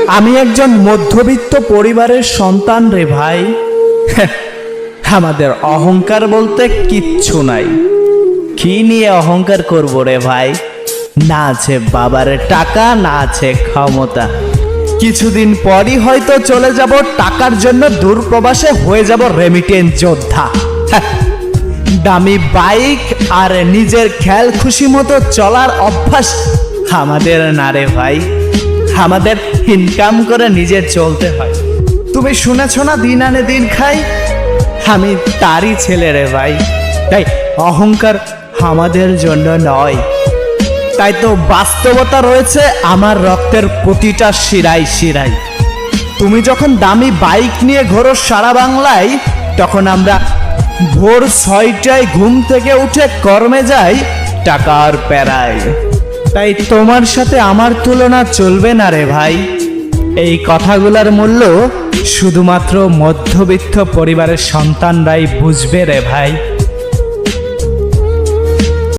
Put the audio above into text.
আমি একজন মধ্যবিত্ত পরিবারের সন্তান রে ভাই। আমাদের অহংকার বলতে কিচ্ছু নাই। কি নিয়ে অহংকার করবো রে ভাই? না আছে বাবার টাকা, না আছে ক্ষমতা। কিছুদিন পরই হয়তো চলে যাব টাকার জন্য দূরপ্রবাসে, হয়ে যাব রেমিটেন্স যোদ্ধা। দামি বাইক আর নিজের খেয়াল খুশি মতো চলার অভ্যাস আমাদের না রে ভাই। আমাদের ইনকাম করে নিজে চলতে হয়। তুমি শুনেছ না, দিন আনে দিন খাই। আমি তারই ছেলে রে ভাই। তাই অহংকার আমাদের জন্য নয়। তাই তো বাস্তবতা রয়েছে আমার রক্তের প্রতিটা শিরায় শিরায়। তুমি যখন দামি বাইক নিয়ে ঘোরো সারা বাংলায়, তখন আমরা ভোর 6টায় ঘুম থেকে উঠে কর্মে যাই টাকার প্যারায়। তাই তোমার সাথে আমার তুলনা চলবে না রে ভাই। এই কথাগুলোর মূল্য শুধুমাত্র মধ্যবিত্ত পরিবারের সন্তানরাই বুঝবে রে ভাই।